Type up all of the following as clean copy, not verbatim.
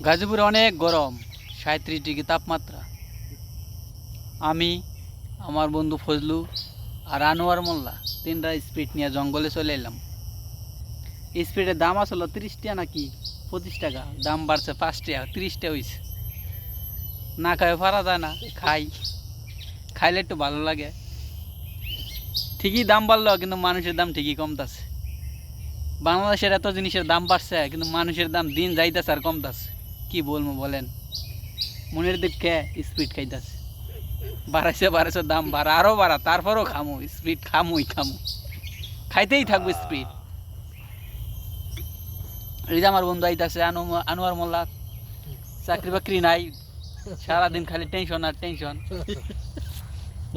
গাজীপুরে অনেক গরম, 37 ডিগ্রি তাপমাত্রা। আমি, আমার বন্ধু ফজলু আর আনোয়ার মোল্লা তিনটা স্পিড নিয়ে জঙ্গলে চলে এলাম। স্পিডের দাম আসলো 30 টাকা নাকি 25 টাকা, দাম বাড়ছে 5 টাকা, 30 টাকা হয়েছে। না খাই পারা যায় না, খাইলে একটু ভালো লাগে। ঠিকই দাম বাড়লো, কিন্তু মানুষের দাম ঠিকই কমতাছে। বাংলাদেশের এত জিনিসের দাম বাড়ছে, কিন্তু মানুষের দাম দিন যাইতেছে আর কমতাছে। কি বলবো বলেন, মনের দিকে স্পিড খাইতেছে। বাড়াইছে দাম, বাড়া আরো বাড়া, তারপরও খামু স্পিড, খামুই খাইতেই থাকবো স্পিড। এই যে আমার বন্ধু আইতাছে আনোয়ার মোল্লা, চাকরি বাকরি নাই, সারাদিন খালি টেনশন আর টেনশন।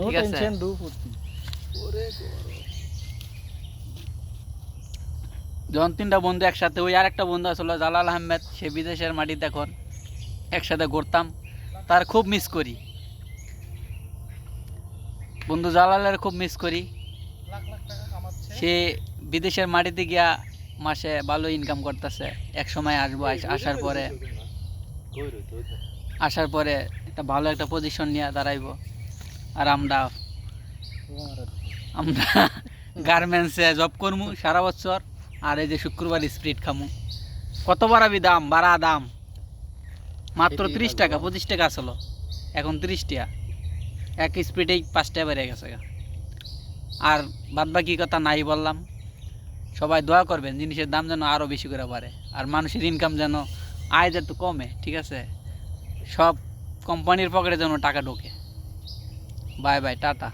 ঠিক আছে, যখন তিনটা বন্ধু একসাথে, ওই আর একটা বন্ধু আসলো জালাল আহমেদ, সে বিদেশের মাটিতে এখন, একসাথে ঘুরতাম, তার খুব মিস করি। বন্ধু জালালের খুব মিস করি। সে বিদেশের মাটিতে গিয়া মাসে ভালো ইনকাম করতেছে। এক সময় আসবো, আসার পরে একটা ভালো একটা পজিশন নিয়ে দাঁড়াইবো। আর আমরা গার্মেন্টসে জব করবো সারা বছর। আর এই যে শুক্রবার স্প্রিট খামু। কত বাড়াবি দাম, বাড়া দাম মাত্র 30 টাকা, 25 টাকা আসলো, এখন 30 টাকা। এক স্প্রিটেই 5 টাকা বেড়ে গেছে। আর বাদ বাকি কথা নাই বললাম। সবাই দোয়া করবেন জিনিসের দাম যেন আরও বেশি করে বাড়ে, আর মানুষের ইনকাম যেন, আয় যেন কমে। ঠিক আছে, সব কোম্পানির পকেটে যেন টাকা ঢোকে। Bye bye, tata.